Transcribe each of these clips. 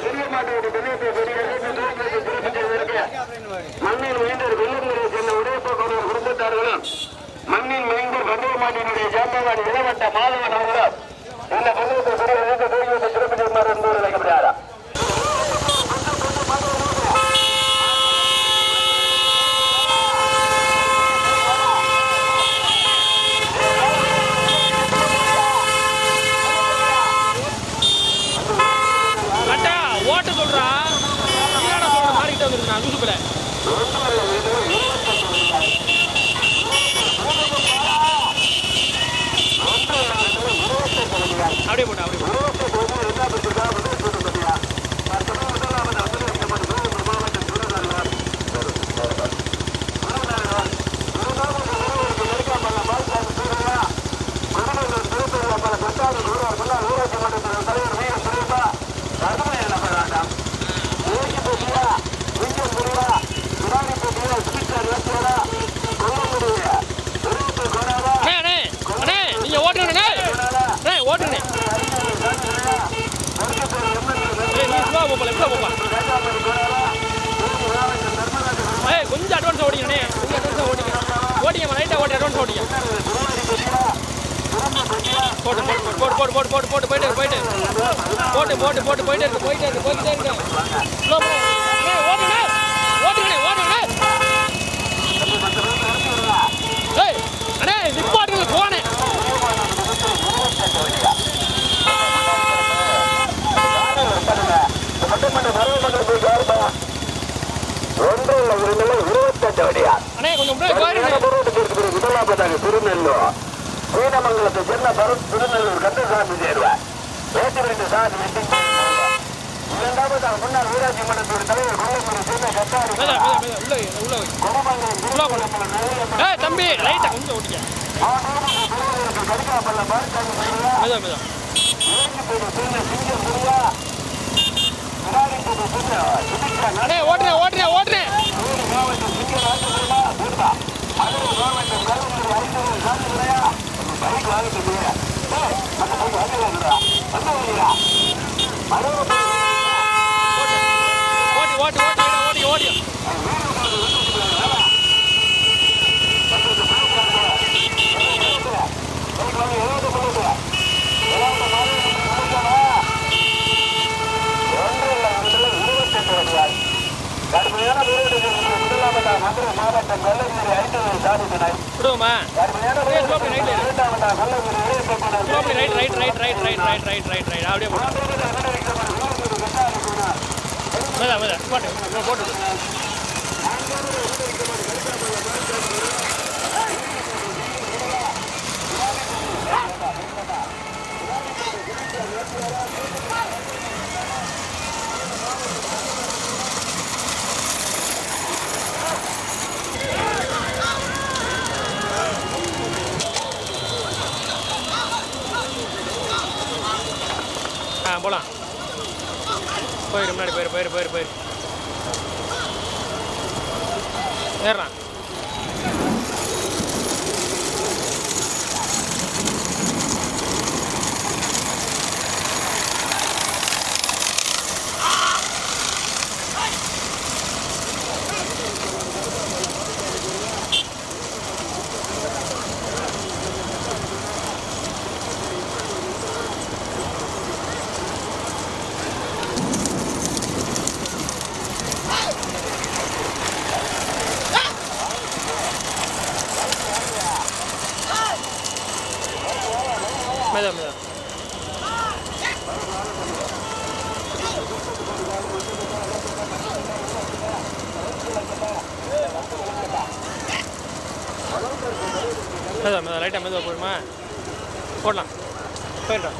சிறிய மாட்டோட மண்ணில் மைந்தர் வெள்ளூரை சேர்ந்த உடையப்போக்குவரத்து குடும்பத்தார்களும் மண்ணில் மைந்தர் பந்தய மாட்டினுடைய ஜாம்பவான் இளவட்ட மாதவன் அவர்களும் இந்த பந்தயத்தை பெரிய சிறப்பு செய்யுமாறு என்பவர் அழைக்கப்படுகிறாரா. ஓட்ட சொல்றா சொல்ற மாறிக்கிட்ட வந்துருக்கு நான் லூசுக்குள்ள அப்படியே போட்டா அப்படியே நீங்க ஓட்டுங்க ஓட்டுங்க கொஞ்சம் அட்வான்ஸ் ஓடிங்கண்ணே கொஞ்சம் அட்வான்ஸ் ஓடிங்க ஓட்டிங்க ரைட்டாக ஓட்டி அட்வான்ஸ் ஓட்டிங்க போட்டு போட்டு போட்டு போட்டு போட்டு போட்டு போயிட்டு போயிட்டு போட்டு போட்டு போட்டு போயிட்டே இருக்கு போய்கிட்டே இருக்கு ஓட்டுங்க ஓட்டுங்கண்ணே ஓட்டுங்கண்ணே ஏய் அண்ணே நிப்பாட்டுங்க போனேன் திருநெல்லூர் சீனமங்கலத்தை சேர்ந்த திருநெல்லூர் கந்தசாமி தேர்வார் வேட்டுவிட்டு சாமி இரண்டாவது முன்னாள் ஊராட்சி மன்றத்தோட தலைவர் கொல்லப்பூர் சேர்ந்த கட்டாரி தம்பி ரைட்டா கொஞ்சம் ஓட்டிக்க கடிகாப்பல்ல ஓட்டுறேன் ஓட்டுறேன் ஓட்டுறேன் ஓட்டி ஓட்டி ஓட்டி ஓட்டி கடுமையான மதுரை மாவட்டம் வெள்ளகிரி ஐந்து சாதித்தனர் விடுவோமா அப்படியே போட்டு போலாம் போயிரு முன்னாடி போயிரு ஏறான் மெதா லைட்டாக மெதுவாக போடுமா போடலாம் போயிடலாம்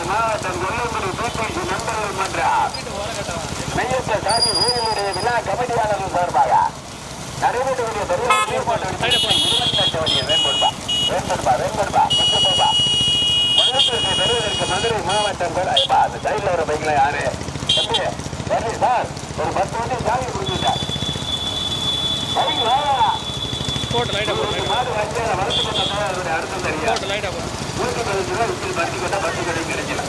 மாவட்டம் கொல்லங்குடி நண்பர்கள் மன்றம் மையப்ப சாமி கோயிலுடைய விழா கமிட்டியாளர்கள் சார்பாக நடைபெற்றக்கூடிய பெரிய ஏற்பாடு 28 வண்டியை வேண்படுபா பெறுவதற்கு மதுரை மாவட்டம் அந்த சைட்ல ஒரு பைக்ல யாரு சரி சார் ஒரு 10 வண்டி சாமி கொடுத்துட்டார் போட்டு லைட்டா போட்டு மாடு வச்சு வளர்த்து கொண்டா அர்த்தம் தெரியும் போட்டு லைட்டா போட்டு 115 ரூபாய் விட்டு பட்டி கொண்டா பட்டி கடை கிடைக்கல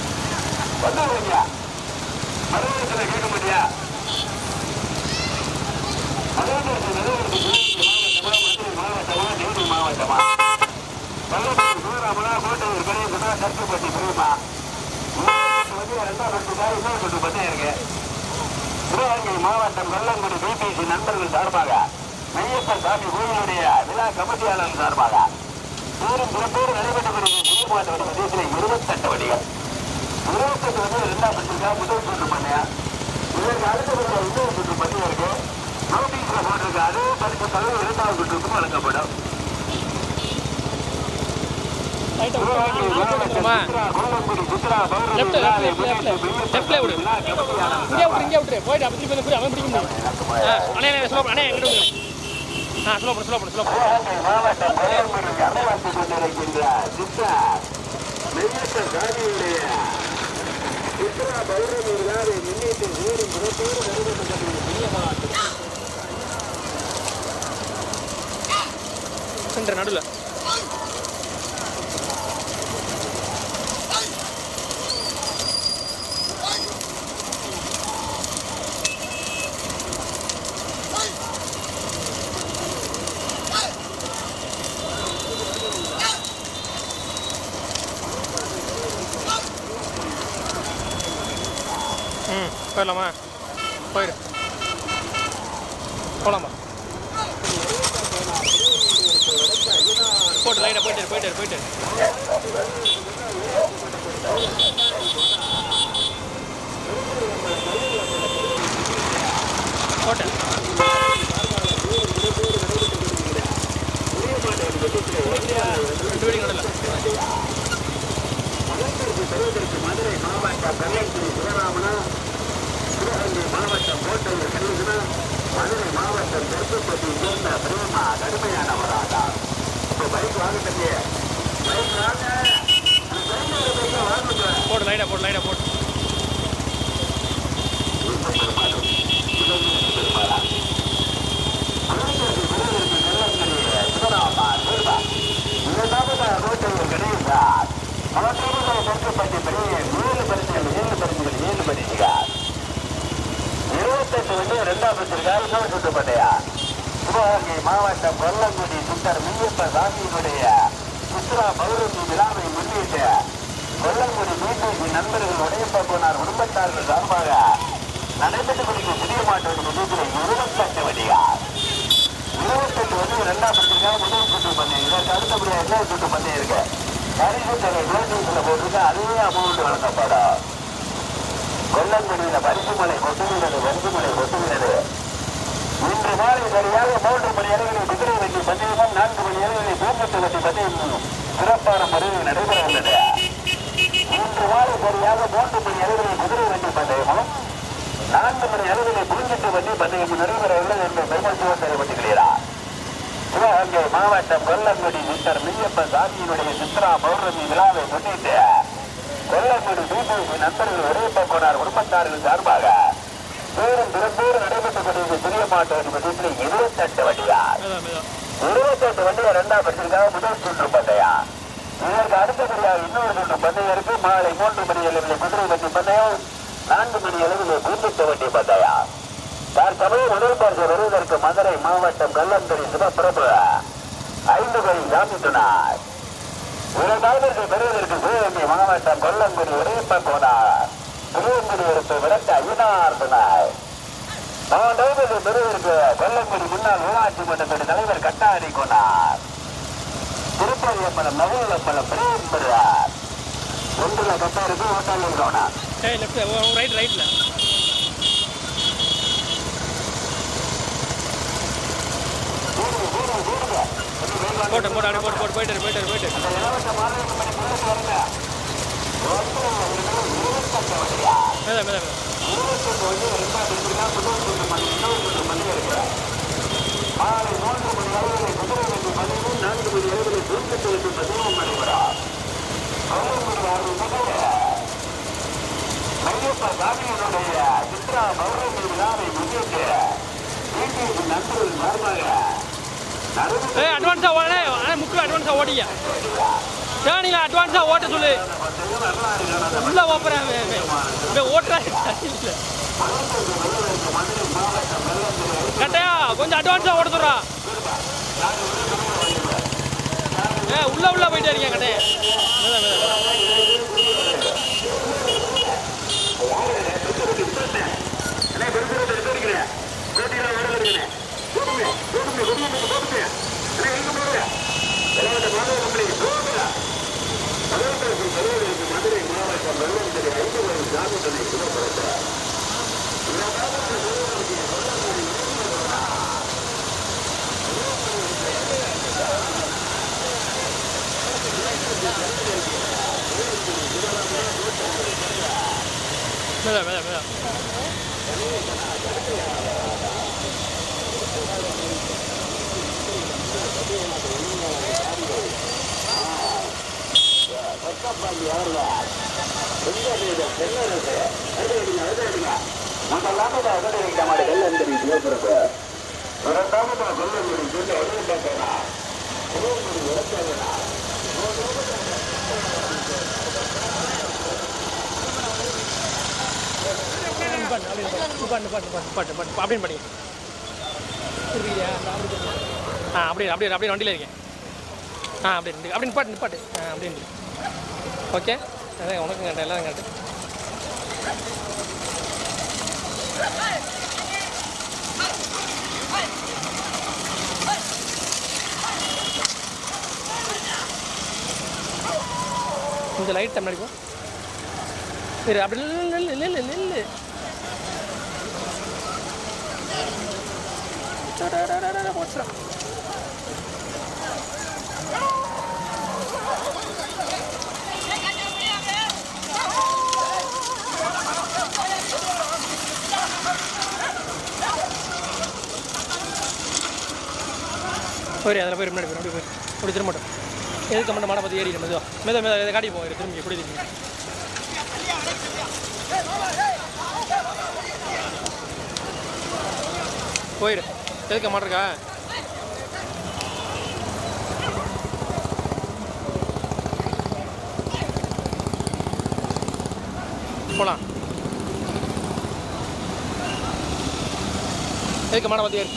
வந்துருவீங்க மதுரை கேட்க முடியா மாவட்டமா தேனி மாவட்டமா சூராமனா கோட்டையூர் கணேசனா கருத்துப்பட்டி பிரேமா வந்து 2 பந்தயம் இருக்கு சிவகங்கை மாவட்டம் வெள்ளங்குடி பிபிசி நண்பர்கள் சார்பாக மையப்பன் சாமி கோயிலுடைய விழா கமிட்டியாளர்கள் சார்பாக பேரும் பிறப்போடு நடைபெற்றக்கூடிய புதுமாட்டு தேசிய 28 வண்டிகள் 28 வந்து 2ஆம் பட்சத்துக்காக முதல் சுற்று பண்ணையா இதற்கு அடுத்தபடியாக இன்னொரு சுற்று பண்ணி இருக்கு நோட்டீஸ்ல போட்டிருக்கு அதே பரிசு தலைவர் 2ஆவது சுற்றுக்கும் வழங்கப்படும் லெஃப்ட்ல விடு இங்கே விட்டுரு போயிட்டு அப்படி திருப்பி அவன் பிடிக்க முடியும் அண்ணே ஸ்லோ அண்ணே எங்கிட்ட விடுங்க ஸ்லோ பண்ணு மாவட்டம் அமலாசி கொண்டிருக்கின்ற சித்தா மெய்யப்ப சாமியுடைய சித்ரா பௌர்ணமி விழாவை முன்னிட்டு ஊரும் புறத்தோடு நடைபெற்ற மாவட்டம் சென்ற நடுவில் போயிடலாமா போயிடு போகலாமா போட்டு லைட்டாக போயிட்டு போட்டு மதுரை மாவட்டம் கள்ளக்குடி சிவராமனா சிவகங்கை மாவட்டம் கோட்டையூர் கணேசனா மதுரை மாவட்டம் கருத்துப்பட்டி சேர்ந்த பிரேமா கடுமையானவராக இப்போ பைக் வாங்கிட்டே பைக் வாங்க போட்டு லைட்டாக போட்டு கோட்டையூர் கணேசா கருத்துப்பட்டி பெரிய 7 பரிசுகள் 7 பரிசுகள் 28 வந்து 2ஆம் பரிசிற்காக இன்னொரு சுற்று பண்ணையா சிவகங்கை மாவட்டம் கொல்லங்குடி சுந்தர் மையப்ப சாமியினுடைய சித்ரா பௌர்ணமி விழாவை முன்னிட்டு கொல்லங்குடி பிபிசி நண்பர்கள் உடையப்போனார் குடும்பத்தார்கள் சார்பாக நடைபெற்று வருகிற புதிய மாட்டு நிகழ்ச்சியில் 28 வண்டிகள் 28 வந்து 2ஆம் பரிசிற்காக முதல் சுற்று பண்ணை இதற்கு அடுத்தபடியாக இன்னொரு சுற்று பண்ணை இருக்கு பரிசு தொகை நோட்டீஸ்ல போட்டிருக்கு அதே அமௌண்ட் வழங்கப்படும் கொல்லங்குடியில பரிசுமலை கொட்டுகிறது வரிசுமலை கொட்டுகிறது இன்று மாலை சரியாக 3 மணி அளவில் குதிரை வண்டி பந்தயமும் 4 மணி அளவில் பூங்கொட்டு வண்டி பந்தயமும் சிறப்பான முறையில் நடைபெற உள்ளது இன்று மாலை சரியாக 3 மணி அளவில் குதிரை வண்டி பந்தயமும் 4 மணி அளவில் பூங்கொட்டு வண்டி பந்தயமும் நடைபெற உள்ளது என்று பெருமத்துவம் தெரிவித்துகிறார் சிவகங்கை மாவட்டம் கொல்லங்குடி மிஸ்டர் மையப்ப சாமியினுடைய சித்ரா பௌர்ணமி விழாவை முன்னிட்டு கொல்லங்குடி பிபிசி நண்பர்கள் உடையப்போனார் குடும்பத்தார்கள் சார்பாக பேரும் பிறப்போடு நடைபெற்றுக் கொண்டிருந்த சிறிய மாட்டு நிகழ்ச்சியில் 28 வண்டியார் 28 வண்டியை 2ஆம் பரிசிற்காக முதல் சுற்று பந்தயா இதற்கு அடுத்தபடியாக இன்னொரு சுற்று பந்தயம் இருக்கு மாலை 3 மணி அளவில் குதிரை வண்டி பந்தயம் 4 மணி அளவில் பூந்தொட்டு வண்டி பந்தயா தற்சமயம் முதல் பரிசு வருவதற்கு மதுரை மாவட்டம் கள்ளங்குடி சிவப்பிரபு 5 கோடி சாமி துணார் 2ஆவது பெறுவதற்கு சிவகங்கை மாவட்டம் கொல்லங்குடி உடையப்போனார் திருவங்குடி எடுத்து விளக்க ஐயனார் துணார் 3ஆவது பெறுவதற்கு கொல்லங்குடி முன்னாள் ஊராட்சி மன்றத்துடைய தலைவர் கட்டாடி கொண்டார் திருப்பதி அம்பலம் நவீன அம்பலம் பிரேம் பெறுவார் 1 கட்டா இருக்கு ஓட்டாளி இருக்கவனா ரைட்ல போட்டு போயிட்டு மேலே மாலை 3 மணி அளவில் குதிரை வெற்றி 14 4 மணி அளவில் தூக்கத்து வெற்றி 15 நடைபெறார். மையப்ப சாமியினுடைய சித்ரா பௌர்ணமி விழாவை முன்னிட்டு வீட்டிற்கு நண்பர்கள் சார்பாக அட்வான்ஸா ஓடனே முக்கிய அட்வான்ஸா ஓடியா தேனில அட்வான்ஸா ஓட்ட சொல்லு உள்ள ஓப்பறேன் ஓட்டுறேன் கட்டையா கொஞ்சம் அட்வான்ஸா ஓட சொல்றா உள்ள போயிட்டே இருக்கேன் கட்டையா மதுரை மாவட்டம் வெள்ளந்திரி 5 வயது ஜாமீனை சுடப்படுத்த அப்படின்னு பண்ணி அப்படியே வண்டியில் இருக்கேன் அப்படி நிப்பாட்டு அப்படின்னு ஓகே அதான் உனக்கும் கேட்டேன் எல்லாரும் கேட்டேன் கொஞ்சம் லைட் டைம் அடிக்கும் சரி அப்படி நெல்லு போச்சுடா போய் அதில் போய் முன்னாடி போய் அப்படி போய் அப்படி திரும்ப மாட்டோம் எதுக்கு மட்டும் மாடை பார்த்து ஏறிடும் மெதுவாக இதை காட்டி போய் திரும்பி எப்படி திரும்பி போயிடு எதுக்க மாட்டிருக்கா போகலாம் எதுக்க மாடை பார்த்து ஏறி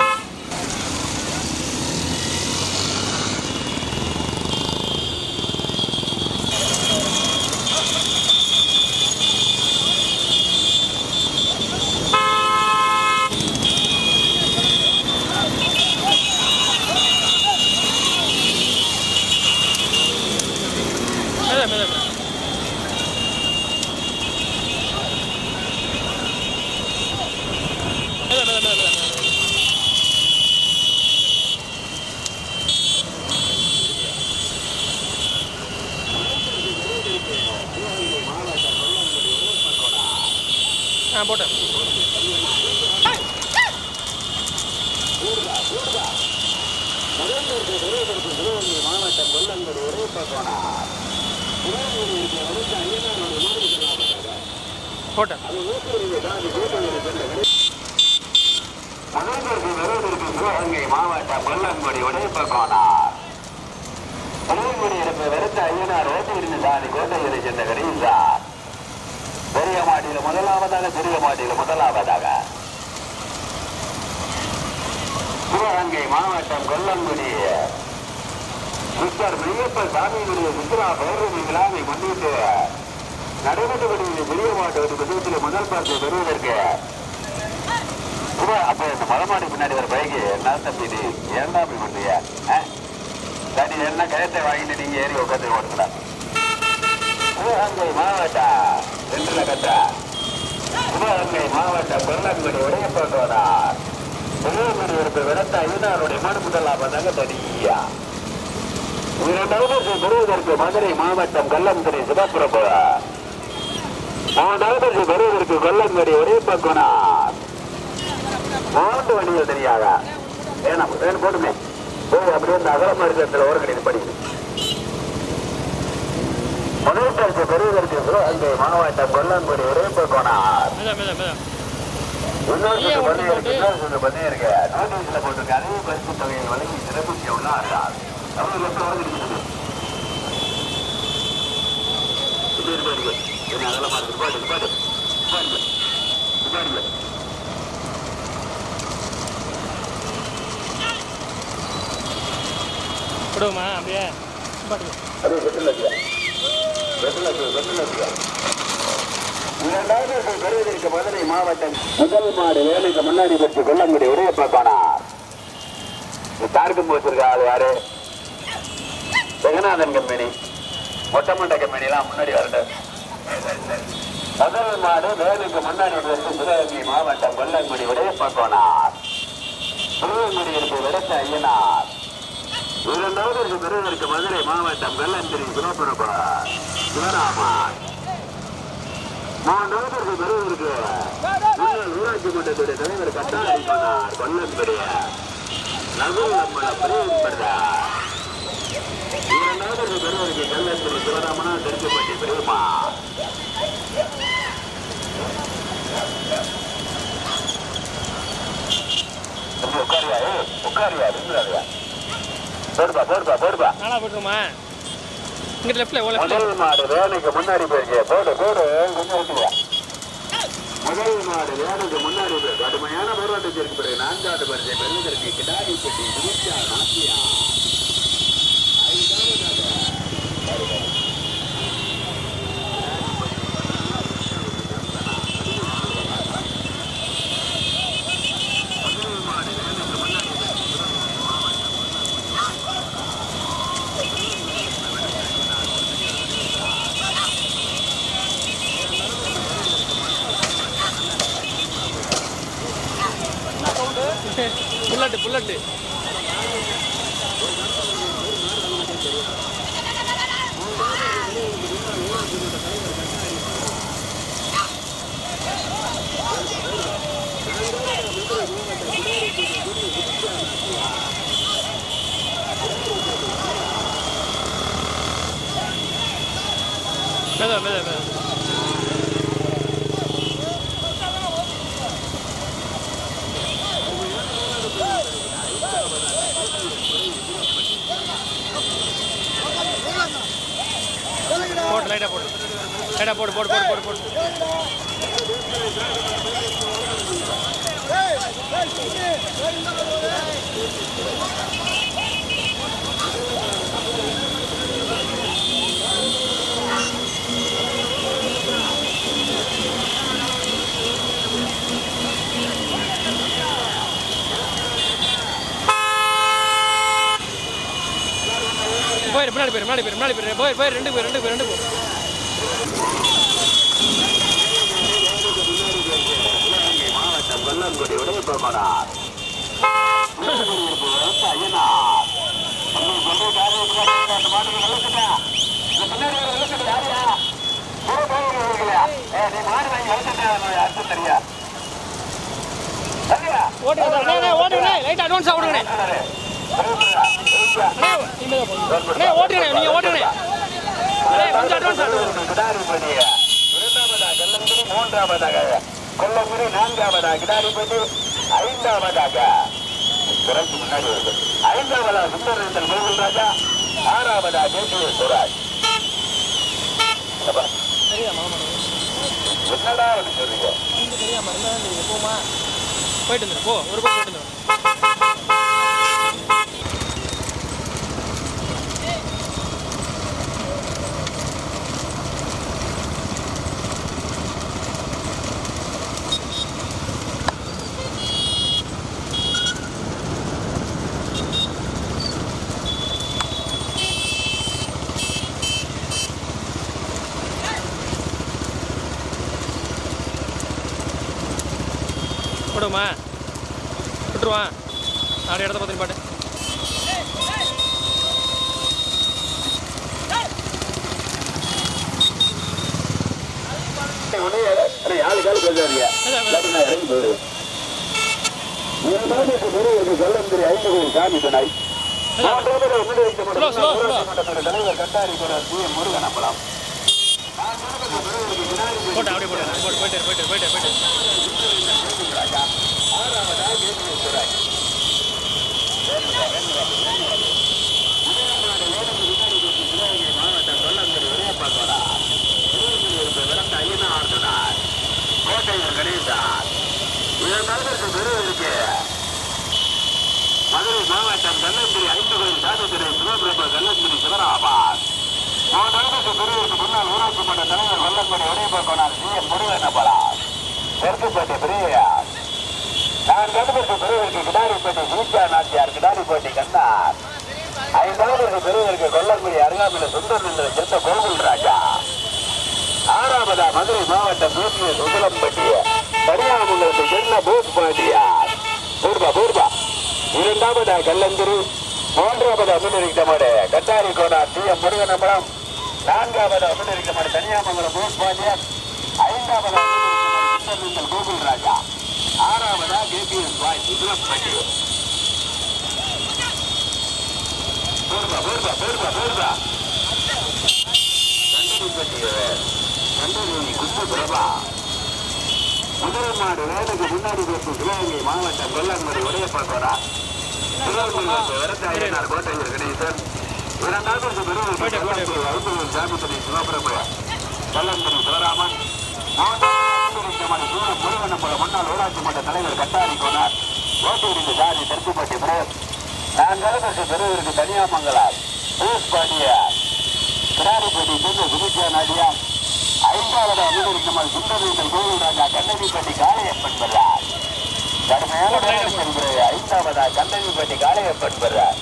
போட்டேன் மாவட்டம் கொல்லங்கோடு ஒரே போட்டேன் சிவகங்கை மாவட்டம் கொல்லங்குடி உடைப்பகோனார் புலியங்குடி இருப்பு வெறுத்த ஐயனார் ஓட்டியிருந்து சாதி கோட்டையை சென்ற கரீசார் பெரிய மாட்டியில் முதலாவதாக சிறிய மாட்டியில் முதலாவதாக சிவகங்கை மாவட்டம் கொல்லங்குடி மிஸ்டர் மெய்யப்ப சாமியினுடைய சித்ரா பௌர்ணமி விழாவை முன்னிட்டு நடைபெற்றபடியில் பெரிய மாட்டு விதத்தில் முதல் பரிசை பெறுவதற்கு அப்ப இந்த மலமாடி பின்னாடி ஒரு பைக்கு என்ன தம்பி இது ஏன்னா அப்படி பண்றீங்க தண்ணி என்ன கயத்தை வாங்கிட்டு நீங்க ஏறி உட்காந்து ஓடுங்களா சிவகங்கை மாவட்டம் ரெண்டுல கட்ட சிவகங்கை மாவட்டம் கொல்லங்குடி உடையப்பட்டோனார் புலியங்குடி இருப்பு விடத்த ஐயனாருடைய மனு முதலாவதாக தனியா இரண்டாவது பெறுவதற்கு மதுரை மாவட்டம் கல்லம்புரி சிவப்பிரபு மூன்றாவது பெறுவதற்கு கொல்லங்கடி ஒரே பக்கனார் 3 வண்டிகள் தெரியாத ஏன்னா போட்டுமே போய் அப்படியே இந்த அகலமா இருக்கிற ஒரு கடையில் படி முதல் பரிசு பெறுவதற்கு சிவகங்கை மாவட்டம் கொல்லங்குடி ஒரே பக்கனார் இன்னொரு பண்ணி இருக்கு நோட்டீஸ்ல போட்டிருக்க அதே பரிசு தொகையை வழங்கி சிறப்பிக்க உள்ளார்கள் அகலமா இருக்கு பாட்டு பாட்டு விடுவோமா அப்படியே பெறுவதற்கு மதுரை மாவட்டம் முதல் மாடு வேலைக்கு முன்னாடி பெற்று கொல்லங்குடி ஒரே பக்கனார் தார்க்கும் வச்சிருக்கா அது யாரு ஜெகநாதன் கம்பெனி மொட்டமொட்டை கம்பெனிலாம் முன்னாடி வரட்டும் முதல் மாடு வேலைக்கு முன்னாடி பெற்று சிவகங்கை மாவட்டம் கொல்லங்குடி ஒரே பக்கனார் சிவகங்குடி இருப்பு விடத்த ஐயனார் இரண்டாவது பெறுவதற்கு மதுரை மாவட்டம் வெள்ளந்திரி சிவராமன் மூன்றாவது பெறுவதற்கு ஊராட்சி மன்றத்துடைய தலைவர் கட்டாரிப்பானார் கொல்லம்பெரிய நகுலம்மன பிரேம்படுதார் இரண்டாவது பெறுவதற்கு வெள்ளந்திரி சிவராமனா திருச்சிப்பட்டி பிரேமா உட்காரியா இருந்தாரியா நானா போட்டுருமா இங்கிட்ட லெஃப்ட்ல முதல் மாடு வேலைக்கு முன்னாடி போயிருக்கு போடு முதல் மாடு வேலைக்கு முன்னாடி போயிருக்கு கடுமையான போராட்டத்திற்கு பிறகு 4வது பரிசை பெறுவதற்கு கிடாரிப்பட்டி புதுச்சா நாட்டியா புல்லட்டு மெத போடு முன்னாடி போய் ரெண்டு பேர் கொல்லங்குடி உடைய போகிறார் ஓட்டுங்க லைட் அட்வான்ஸா ஓடுங்க ஓட்டுங்க நீங்க ஓட்டுங்க கொஞ்சம் அட்வான்ஸ் மூன்றாவதாக கொல்லங்குடி 4வதாக கிடாரிப்பட்டி 5வதாக சிறப்பு முன்னாடி வருது 5வதாக சுந்தரேந்தன் கோவில் ராஜா 6வதாக கேட்டு சுராஜ் என்னடா சொல்றீங்க போயிட்டு வந்துடும் போ ஒரு போயிட்டு வந்துடும் போடுமா விட்டுருவான் அப்படி இடத்த பார்த்து பாட்டு ஆளு காலு பேசாதீங்க இறங்கி போயிரு. கல்லந்திரி 5 கோயில் சாமி துணை தலைவர் கட்டாரி முருகன் அப்பலாம் போட்டு அப்படியே போட்டு போயிட்டு மதுரை மாவட்டம் கல்லந்திரி 5 கோயில் சாமித்துறை சிவபிரப கல்லந்திரி சிவராமான் பிரிவிற்கு முன்னாள் ஊராட்சி மன்ற தலைவர் வல்லம்படி உடையப்போனார் சிஎம் முருகனப்பலா தெற்குப்பட்டி பிரியார் நான் கண்டுபிடிச்ச பிரிவிற்கு கிடாரிப்பட்டி சூச்சா நாச்சியார் கிடாரிப்பட்டி கண்ணார் 5வது பிரிவிற்கு கொல்லங்குடி அருகாமையில் சுந்தர் என்ற செத்த கோகுல் ராஜா 6வதா மதுரை மாவட்டம் நூற்றிய சுகுலம்பட்டிய கரியாமங்கலத்தை சென்ன போஸ் பாண்டியார் பூர்வா 2வதா கல்லந்திரி 3வதா முன்னிறுத்தமாடு கட்டாரி கோனார் சிஎம் முருகனம்பலம் 4வதா முன்னிறுத்தமாடு கன்னியாமங்கலம் போஸ் பாண்டியார் 5வதா சுந்தர் கோகுல் ராஜா 6வதா கேபிஎஸ் பாய் சுகுலம்பட்டி பூர்வா முதலமாடு வேலைக்கு முன்னாடி பேசும் சிவகங்கை மாவட்டம் கொல்லங்குடி உடையப்பாக்கோரா விவசாயினார் கோட்டையூர் கணேசன் 2வது பிரிவு சாமித்துறை சிவபிரபு கொல்லங்குடி சிவராமன் 3வது முருகனம்பலம் முன்னாள் ஊராட்சி மன்ற தலைவர் கட்டாரி கோனார் கோட்டையூரின் சாதி தெற்குப்பட்டி பிரேம் 4வது பிரிவிற்கு கன்னியாமங்கலம் பூஸ் பாண்டியார் கிடாரிப்பட்டி சென்று சுமித்யா நாடியா 5வது அமுதரிக்கமல் சுந்தரேந்தல் கோவில் ராஜா கண்ணகிப்பட்டி காளையப்பன் பெறார் கடுமையான 5வதா கண்ணகிப்பட்டி காளையப்பன் பெறார்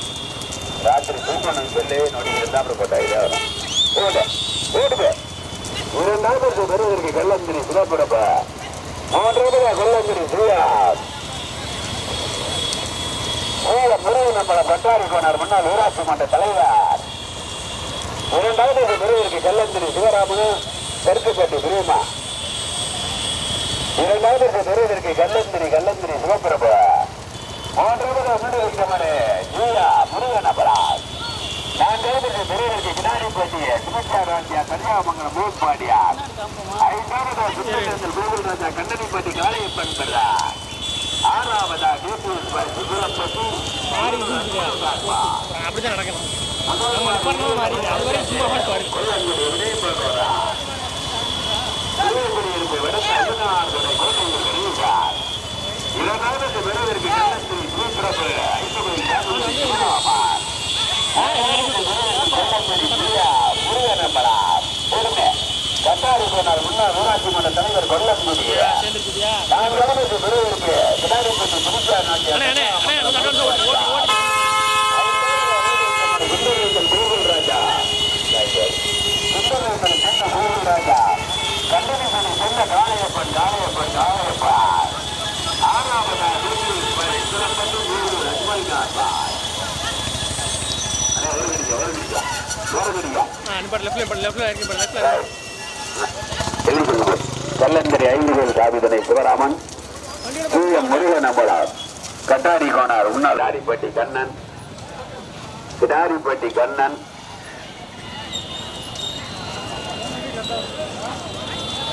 ராத்திரி தூக்கணும் சொல்லி நோடி இருந்தாப்புல போட்டாங்க ஓடுவே 2வது பெறுவதற்கு கல்லந்திரி சிவபிரப 3வதா கொல்லந்திரி ஸ்ரீராம் முருகனம்பலம் கட்டாரி கோனார் முன்னாள் ஊராட்சி மன்ற தலைவர் 2வது பெறுவதற்கு கல்லந்திரி சிவராமன் தெற்குப்பட்டி பிரியுமா 2வது பெறுவதற்கு கல்லந்திரி சிவபிரபு 3வது முன்னிறுத்தமாடு ஜீரா முருகனபராஜ் 4வது பெறுவதற்கு கிடாரிப்பட்டி சுமித்யா ராஜா கன்னியாமங்கலம் போஸ் பாண்டியார் 5வது சுந்தரேந்தல் கோகுல் ராஜா கண்ணகிப்பட்டி காளையப்பன் பெறார் 6வதா கேபிஎஸ் பாய் சுகுலம்பட்டி அப்படிதான் நடக்கணும். கொல்லங்குடி உடையப்பாக்கோரா திருவங்குடியிருப்பு வடக்கு 16 கோட்டையூர் கணேசார் 2வது பெறுவதற்கு கல்லந்திரி சிவபிரபு 5 கோயில் சாமித்துறை சிவராமன் 4வது பிரியா முருகனம்பலா பொறுமை கட்டாரி கோனார் முன்னாள் ஊராட்சி மன்ற தலைவர் கொல்லங்குடி 4வது பெறுவதற்கு கிடாரிப்பட்டி சுமித்யா நாட்டியார் கோகுல் ராஜா சுந்தரேந்தல் சென்ன கோகுல் ராஜா கண்டனிப்பட்டி சென்ன காளையப்பன் 6வதா சிறப்பட்டு அஜ்மல்கார் கல்லந்திரி 5 கோயில் சாமித்துறை சிவராமன் சிஎம் முருகனம்பலம் கட்டாரி கோனார் முன்னாள் கிடாரிப்பட்டி கண்ணன்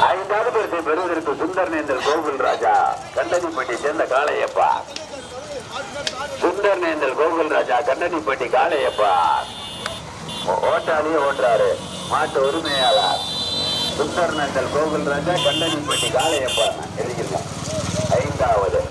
5வது பெறுவதற்கு சுந்தரேந்தல் கோகுல் ராஜா கண்டனிப்பட்டி சேர்ந்த காளையப்பா சுந்தரேந்தல் கோகுல் ராஜா கண்டனிப்பட்டி காளையப்பா ஓட்டாளியே ஓட்டுறாரு மாட்டு உரிமையாளர் சுந்தரேந்தல் கோகுல் ராஜா கண்டனிப்பட்டி காளையப்பா எழுதிக்கலாம் 5வது